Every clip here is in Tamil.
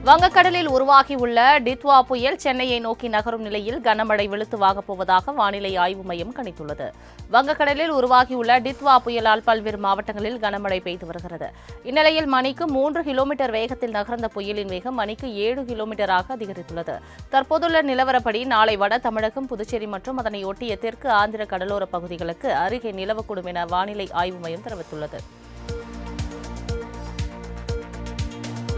வங்கக்கடலில் உருவாகியுள்ள டித்வா புயல் சென்னையை நோக்கி நகரும் நிலையில் கனமழை வெளுத்து வாங்கப் போவதாக வானிலை ஆய்வு மையம் கணித்துள்ளது. வங்கக்கடலில் உருவாகியுள்ள டித்வா புயலால் பல்வேறு மாவட்டங்களில் கனமழை பெய்து வருகிறது. இந்நிலையில் மணிக்கு 3 கிலோமீட்டர் வேகத்தில் நகர்ந்த புயலின் வேகம் மணிக்கு 7 கிலோமீட்டராக அதிகரித்துள்ளது. தற்போதுள்ள நிலவரப்படி நாளை வட தமிழகம், புதுச்சேரி மற்றும் அதனை ஒட்டிய தெற்கு ஆந்திர கடலோர பகுதிகளுக்கு அருகே நிலவக்கூடும் என வானிலை ஆய்வு மையம் தெரிவித்துள்ளது.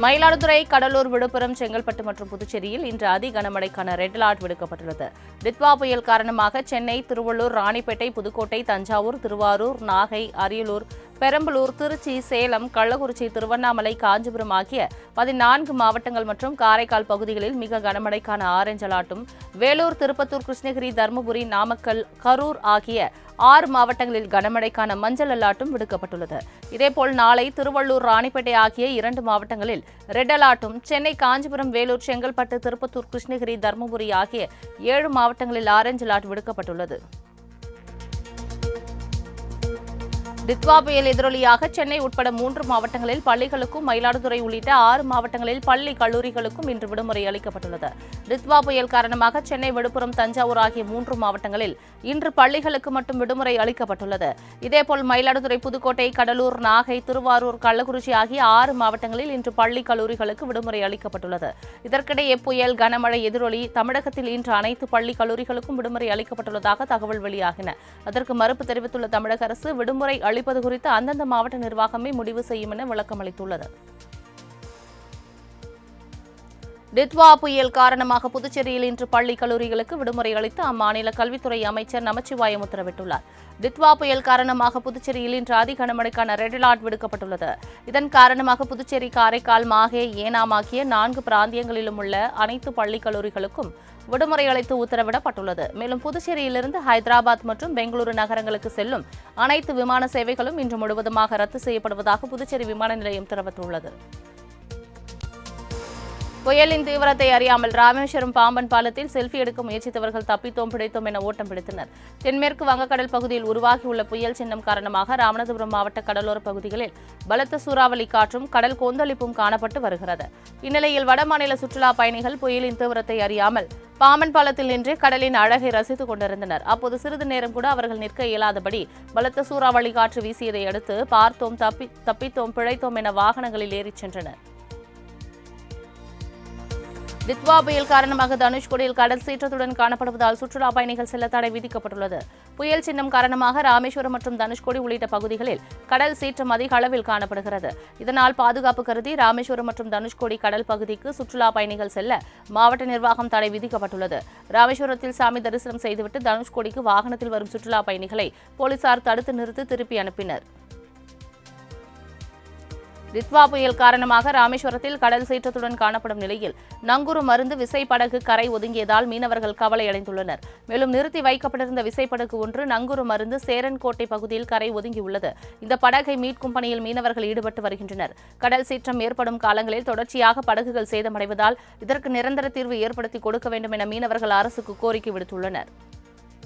மயிலாடுதுறை, கடலூர், விழுப்புரம், செங்கல்பட்டு மற்றும் புதுச்சேரியில் இன்று அதி கனமழைக்கான ரெட் அலர்ட் விடுக்கப்பட்டுள்ளது. டித்வா புயல் காரணமாக சென்னை, திருவள்ளூர், ராணிப்பேட்டை, புதுக்கோட்டை, தஞ்சாவூர், திருவாரூர், நாகை, அரியலூர், பெரம்பலூர், திருச்சி, சேலம், கள்ளக்குறிச்சி, திருவண்ணாமலை, காஞ்சிபுரம் ஆகிய 14 மாவட்டங்கள் மற்றும் காரைக்கால் பகுதிகளில் மிக கனமழைக்கான ஆரஞ்ச் அலர்ட்டும், வேலூர், திருப்பத்தூர், கிருஷ்ணகிரி, தருமபுரி, நாமக்கல், கரூர் ஆகிய 6 மாவட்டங்களில் கனமழைக்கான மஞ்சள் அலர்ட்டும் விடுக்கப்பட்டுள்ளது. இதேபோல் நாளை திருவள்ளூர், ராணிப்பேட்டை ஆகிய 2 மாவட்டங்களில் ரெட் அலர்ட்டும், சென்னை, காஞ்சிபுரம், வேலூர், செங்கல்பட்டு, திருப்பத்தூர், கிருஷ்ணகிரி, தருமபுரி ஆகிய 7 மாவட்டங்களில் ஆரஞ்ச் அலர்ட் விடுக்கப்பட்டுள்ளது. டித்வா புயல் எதிரொலியாக சென்னை உட்பட 3 மாவட்டங்களில் பள்ளிகளுக்கும், மயிலாடுதுறை உள்ளிட்ட 6 மாவட்டங்களில் பள்ளி, கல்லூரிகளுக்கும் இன்று விடுமுறை அளிக்கப்பட்டுள்ளது. டித்வா புயல் காரணமாக சென்னை, விழுப்புரம், தஞ்சாவூர் ஆகிய 3 மாவட்டங்களில் இன்று பள்ளிகளுக்கு மட்டும் விடுமுறை அளிக்கப்பட்டுள்ளது. இதேபோல் மயிலாடுதுறை, புதுக்கோட்டை, கடலூர், நாகை, திருவாரூர், கள்ளக்குறிச்சி ஆகிய 6 மாவட்டங்களில் இன்று பள்ளி, கல்லூரிகளுக்கு விடுமுறை அளிக்கப்பட்டுள்ளது. இதற்கிடையே புயல் கனமழை எதிரொலி தமிழகத்தில் இன்று அனைத்து பள்ளி, கல்லூரிகளுக்கும் விடுமுறை அளிக்கப்பட்டுள்ளதாக தகவல் வெளியாகின. அதற்கு மறுப்பு தெரிவித்துள்ள தமிழக அரசு விடுமுறை அளிப்பது குறித்து அந்தந்த மாவட்ட நிர்வாகமே முடிவு செய்யும் என விளக்கம் அளித்துள்ளது. டித்வா புயல் காரணமாக புதுச்சேரியில் இன்று பள்ளி, கல்லூரிகளுக்கு விடுமுறை அளித்து அம்மாநில கல்வித்துறை அமைச்சர் நமச்சிவாயம் உத்தரவிட்டுள்ளார். டித்வா புயல் காரணமாக புதுச்சேரியில் இன்று அதி கனமழைக்கான ரெட் அலர்ட் விடுக்கப்பட்டுள்ளது. இதன் காரணமாக புதுச்சேரி, காரைக்கால், மாஹே, ஏனாம் ஆகிய 4 பிராந்தியங்களிலும் உள்ள அனைத்து பள்ளி, கல்லூரிகளுக்கும் விடுமுறை அளித்து உத்தரவிடப்பட்டுள்ளது. மேலும் புதுச்சேரியிலிருந்து ஹைதராபாத் மற்றும் பெங்களூரு நகரங்களுக்கு செல்லும் அனைத்து விமான சேவைகளும் இன்று முழுவதுமாக ரத்து செய்யப்படுவதாக புதுச்சேரி விமான நிலையம் தெரிவித்துள்ளது. புயலின் தீவிரத்தை அறியாமல் ராமேஸ்வரம் பாம்பன் பாலத்தில் செல்ஃபி எடுக்க முயற்சித்தவர்கள் தப்பித்தோம் பிடித்தோம் என ஓட்டம் பிடித்தனர். தென்மேற்கு வங்கக்கடல் பகுதியில் உருவாகியுள்ள புயல் சின்னம் காரணமாக ராமநாதபுரம் மாவட்ட கடலோர பகுதிகளில் பலத்த சூறாவளி காற்றும், கடல் கொந்தளிப்பும் காணப்பட்டு வருகிறது. இந்நிலையில் வடமாநில சுற்றுலா பயணிகள் புயலின் தீவிரத்தை அறியாமல் பாம்பன் பாலத்தில் நின்று கடலின் அழகை ரசித்துக் கொண்டிருந்தனர். அப்போது சிறிது நேரம் கூட அவர்கள் நிற்க இயலாதபடி பலத்த சூறாவளி காற்று வீசியதை அடுத்து பார்த்தோம், தப்பித்தோம், பிழைத்தோம் என வாகனங்களில் ஏறிச் சென்றனர். டித்வா புயல் காரணமாக தனுஷ்கோடியில் கடல் சீற்றத்துடன் காணப்படுவதால் சுற்றுலா பயணிகள் செல்ல தடை விதிக்கப்பட்டுள்ளது. புயல் சின்னம் காரணமாக ராமேஸ்வரம் மற்றும் தனுஷ்கோடி உள்ளிட்ட பகுதிகளில் கடல் சீற்றம் அதிக அளவில் காணப்படுகிறது. இதனால் பாதுகாப்பு கருதி ராமேஸ்வரம் மற்றும் தனுஷ்கோடி கடல் பகுதிக்கு சுற்றுலா பயணிகள் செல்ல மாவட்ட நிர்வாகம் தடை விதிக்கப்பட்டுள்ளது. ராமேஸ்வரத்தில் சாமி தரிசனம் செய்துவிட்டு தனுஷ்கோடிக்கு வாகனத்தில் வரும் சுற்றுலா பயணிகளை போலீசார் தடுத்து நிறுத்தி திருப்பி அனுப்பினர். டித்வா புயல் காரணமாக ராமேஸ்வரத்தில் கடல் சீற்றத்துடன் காணப்படும் நிலையில் நங்கூரு மருந்து விசைப்படகு கரை ஒதுங்கியதால் மீனவர்கள் கவலையடைந்துள்ளனர். மேலும் நிறுத்தி வைக்கப்பட்டிருந்த விசைப்படகு ஒன்று நங்கூரு மருந்து சேரன்கோட்டை பகுதியில் கரை ஒதுங்கியுள்ளது. இந்த படகை மீட்கும் பணியில் மீனவர்கள் ஈடுபட்டு வருகின்றனர். கடல் சீற்றம் ஏற்படும் காலங்களில் தொடர்ச்சியாக படகுகள் சேதமடைவதால் இதற்கு நிரந்தர தீர்வு ஏற்படுத்தி கொடுக்க வேண்டும் என மீனவர்கள் அரசுக்கு கோரிக்கை விடுத்துள்ளனர்.